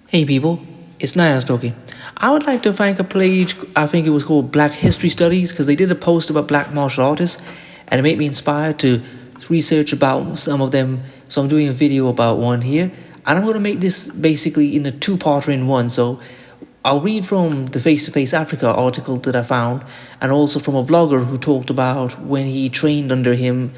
Hey people, it's Nias talking. I would like to thank a page, I think it was called Black History Studies, because they did a post about black martial artists and it made me inspired to research about some of them. So I'm doing a video about one here. And I'm going to make this basically in a two-parter in one. So I'll read from the Face to Face Africa article that I found and also from a blogger who talked about when he trained under him,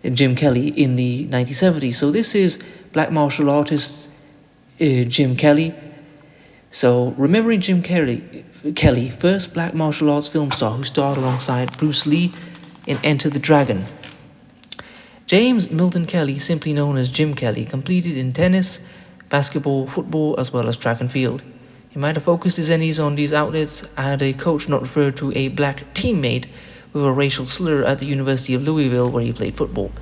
Jim Kelly, in the 1970s. So this is black martial artist Jim Kelly. So, remembering Kelly, first black martial arts film star who starred alongside Bruce Lee in Enter the Dragon. James Milton Kelly, simply known as Jim Kelly, competed in tennis, basketball, football, as well as track and field. He might have focused his energies on these outlets had a coach not referred to a black teammate with a racial slur at the University of Louisville where he played football.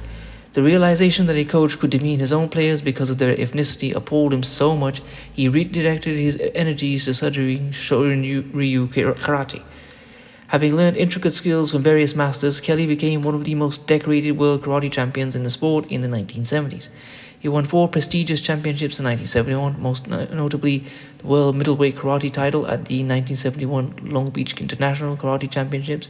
The realization that a coach could demean his own players because of their ethnicity appalled him so much he redirected his energies to studying Shorin-ryu karate. Having learned intricate skills from various masters, Kelly became one of the most decorated world karate champions in the sport in the 1970s. He won 4 prestigious championships in 1971, most notably the World Middleweight Karate title at the 1971 Long Beach International Karate Championships.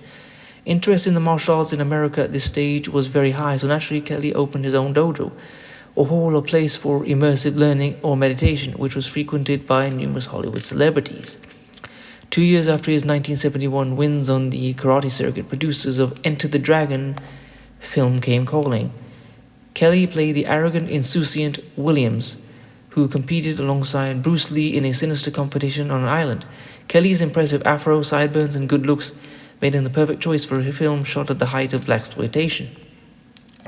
Interest in the martial arts in America at this stage was very high, so naturally Kelly opened his own dojo, a hall or place for immersive learning or meditation, which was frequented by numerous Hollywood celebrities. 2 years after his 1971 wins on the karate circuit, producers of Enter the Dragon film came calling. Kelly played the arrogant, insouciant Williams, who competed alongside Bruce Lee in a sinister competition on an island. Kelly's impressive afro, sideburns, and good looks made him the perfect choice for a film shot at the height of blaxploitation.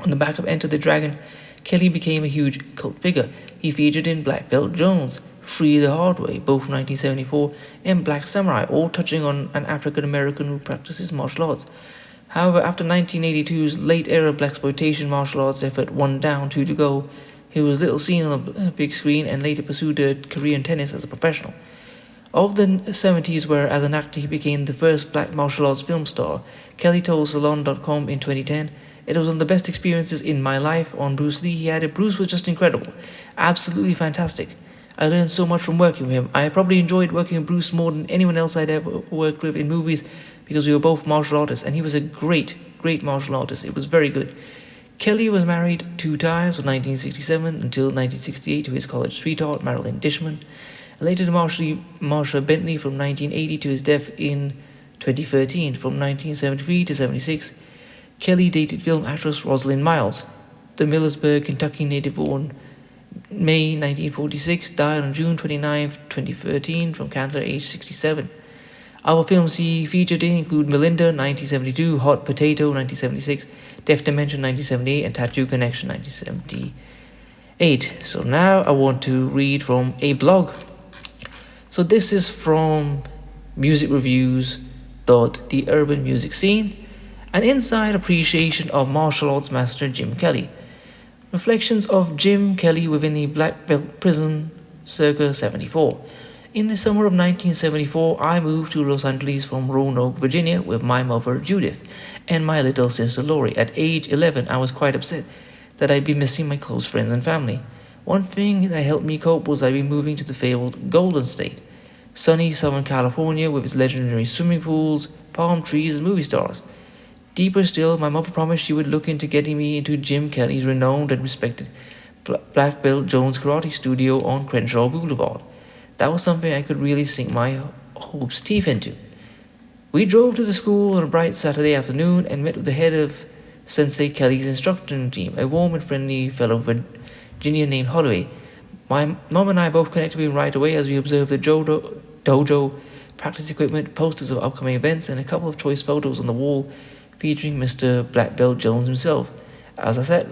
On the back of Enter the Dragon, Kelly became a huge cult figure. He featured in Black Belt Jones, Free the Hard Way, both from 1974, and Black Samurai, all touching on an African American who practices martial arts. However, after 1982's late-era blaxploitation martial arts effort One Down, Two to Go, he was little seen on the big screen and later pursued a career in tennis as a professional. Of the 70s, where as an actor he became the first black martial arts film star, Kelly told Salon.com in 2010, "It was one of the best experiences in my life." On Bruce Lee, he added, "Bruce was just incredible. Absolutely fantastic. I learned so much from working with him. I probably enjoyed working with Bruce more than anyone else I'd ever worked with in movies because we were both martial artists, and he was a great martial artist. It was very good." Kelly was married 2 times from 1967 until 1968 to his college sweetheart, Marilyn Dishman, and later to Marsha Bentley from 1980 to his death in 2013. From 1973 to 76, Kelly dated film actress Rosalind Miles, the Millersburg, Kentucky native born May 1946, died on June 29, 2013 from cancer aged 67. Other films he featured in include Melinda 1972, Hot Potato 1976, Death Dimension 1978, and Tattoo Connection 1978. So now I want to read from a blog. So this is from musicreviews.the urban music scene, an inside appreciation of martial arts master Jim Kelly. Reflections of Jim Kelly within the Black Belt prison circa 74. In the summer of 1974, I moved to Los Angeles from Roanoke, Virginia with my mother Judith and my little sister Lori. At age 11, I was quite upset that I'd be missing my close friends and family. One thing that helped me cope was I'd be moving to the fabled Golden State, sunny Southern California with its legendary swimming pools, palm trees, and movie stars. Deeper still, my mother promised she would look into getting me into Jim Kelly's renowned and respected Black Belt Jones Karate Studio on Crenshaw Boulevard. That was something I could really sink my hopes' teeth into. We drove to the school on a bright Saturday afternoon and met with the head of Sensei Kelly's instruction team, a warm and friendly fellow Virginia named Holloway. My mom and I both connected with him right away as we observed the dojo, practice equipment, posters of upcoming events, and a couple of choice photos on the wall featuring Mr. Black Belt Jones himself. As I sat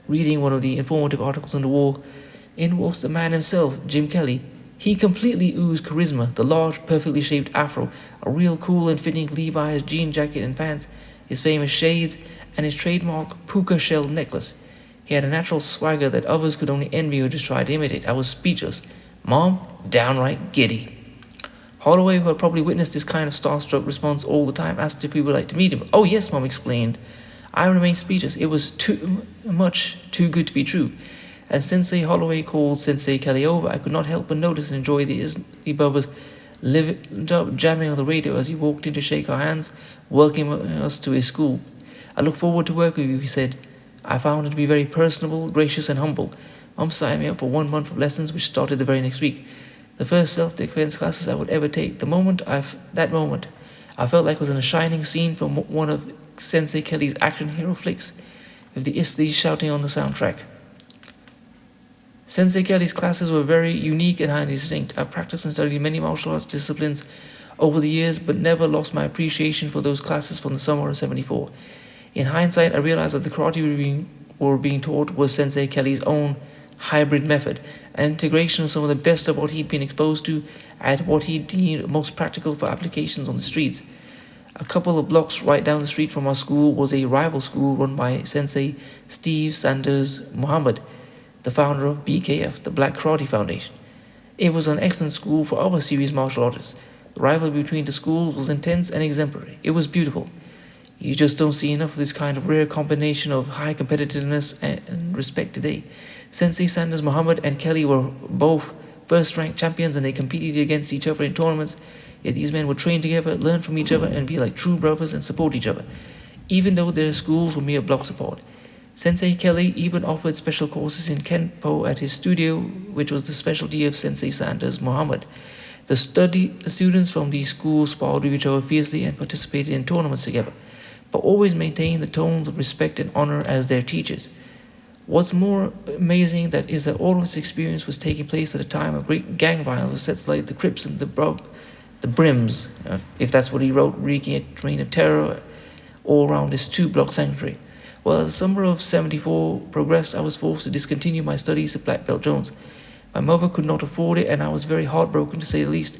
reading one of the informative articles on the wall, in walks the man himself, Jim Kelly. He completely oozed charisma, the large, perfectly shaped afro, a real cool and fitting Levi's jean jacket and pants, his famous shades, and his trademark puka shell necklace. He had a natural swagger that others could only envy or just try to imitate. I was speechless. Mom, downright giddy. Holloway, who had probably witnessed this kind of starstruck response all the time, asked if we would like to meet him. "Oh yes," Mom explained. I remained speechless. It was too good to be true. As Sensei Holloway called Sensei Kelly over, I could not help but notice and enjoy the Isley brothers lived up jamming on the radio as he walked in to shake our hands, welcoming us to his school. I look forward to working with you, he said. I found him to be very personable, gracious, and humble. Mum signed me up for 1 month of lessons, which started the very next week. The first self-defense classes I would ever take. That moment, I felt like I was in a shining scene from one of Sensei Kelly's action hero flicks, with the Isleys shouting on the soundtrack. Sensei Kelly's classes were very unique and highly distinct. I practiced and studied many martial arts disciplines over the years, but never lost my appreciation for those classes from the summer of '74. In hindsight, I realized that the karate we were being taught was Sensei Kelly's own hybrid method, an integration of some of the best of what he'd been exposed to at what he deemed most practical for applications on the streets. A couple of blocks right down the street from our school was a rival school run by Sensei Steve Sanders Muhammad, the founder of BKF, the Black Karate Foundation. It was an excellent school for other serious martial artists. The rivalry between the schools was intense and exemplary. It was beautiful. You just don't see enough of this kind of rare combination of high competitiveness and respect today. Sensei Sanders Muhammad and Kelly were both first-ranked champions, and they competed against each other in tournaments. Yet these men would train together, learn from each other, and be like true brothers and support each other, even though their schools were mere blocks apart. Sensei Kelly even offered special courses in Kenpo at his studio, which was the specialty of Sensei Sanders Muhammad. The students from these schools sparred with each other fiercely and participated in tournaments together, but always maintained the tones of respect and honor as their teachers. What's more amazing is that all of this experience was taking place at a time of great gang violence with sets like the Crips and the Brims, if that's what he wrote, wreaking a reign of terror all around this 2-block sanctuary. Well, as the summer of '74 progressed, I was forced to discontinue my studies at Black Belt Jones. My mother could not afford it, and I was very heartbroken to say the least.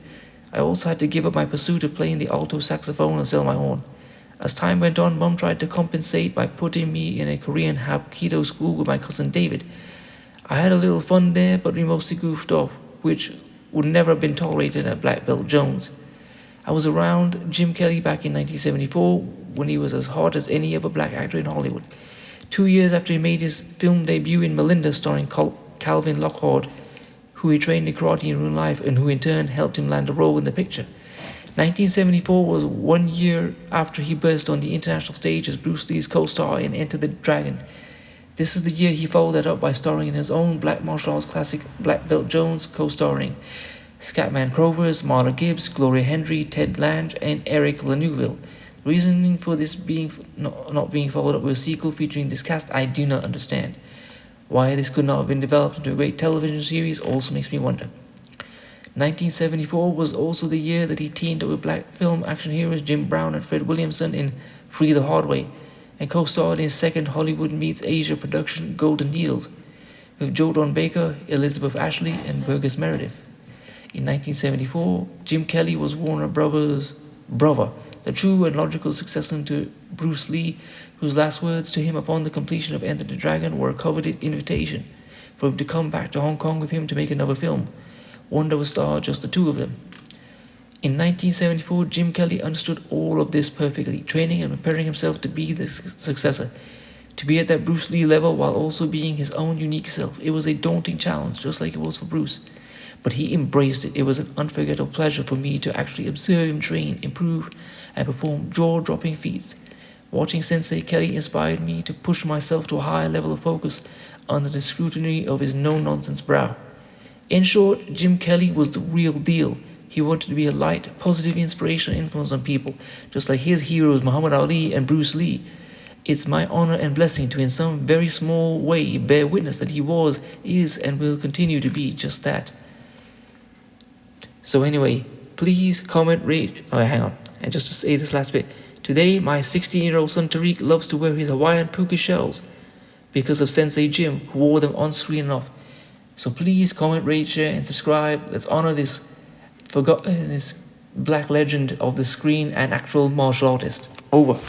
I also had to give up my pursuit of playing the alto saxophone and sell my horn. As time went on, Mum tried to compensate by putting me in a Korean Hapkido school with my cousin David. I had a little fun there, but we mostly goofed off, which would never have been tolerated at Black Belt Jones. I was around Jim Kelly back in 1974 when he was as hot as any other black actor in Hollywood. 2 years after he made his film debut in Melinda starring Calvin Lockhart, who he trained in karate in real life and who in turn helped him land a role in the picture. 1974 was 1 year after he burst on the international stage as Bruce Lee's co-star in Enter the Dragon. This is the year he followed that up by starring in his own black martial arts classic Black Belt Jones, co-starring Scatman Crothers, Marla Gibbs, Gloria Hendry, Ted Lange, and Eric Laneuville. The reasoning for this not being followed up with a sequel featuring this cast, I do not understand. Why this could not have been developed into a great television series also makes me wonder. 1974 was also the year that he teamed up with black film action heroes Jim Brown and Fred Williamson in Free the Hard Way, and co-starred in his second Hollywood meets Asia production Golden Needles, with Joe Don Baker, Elizabeth Ashley, and Burgess Meredith. In 1974, Jim Kelly was Warner Brothers' brother, the true and logical successor to Bruce Lee, whose last words to him upon the completion of Enter the Dragon were a coveted invitation for him to come back to Hong Kong with him to make another film, one that would star just the two of them. In 1974, Jim Kelly understood all of this perfectly, training and preparing himself to be the successor, to be at that Bruce Lee level while also being his own unique self. It was a daunting challenge, just like it was for Bruce, but he embraced it. It was an unforgettable pleasure for me to actually observe him train, improve, and perform jaw-dropping feats. Watching Sensei Kelly inspired me to push myself to a higher level of focus under the scrutiny of his no-nonsense brow. In short, Jim Kelly was the real deal. He wanted to be a light, positive, inspirational influence on people, just like his heroes Muhammad Ali and Bruce Lee. It's my honor and blessing to in some very small way bear witness that he was, is, and will continue to be just that. So anyway, please comment, rate, hang on, and just to say this last bit. Today, my 16-year-old son Tariq loves to wear his Hawaiian puka shells because of Sensei Jim, who wore them on screen and off. So please comment, rate, share, and subscribe. Let's honor this black legend of the screen and actual martial artist. Over.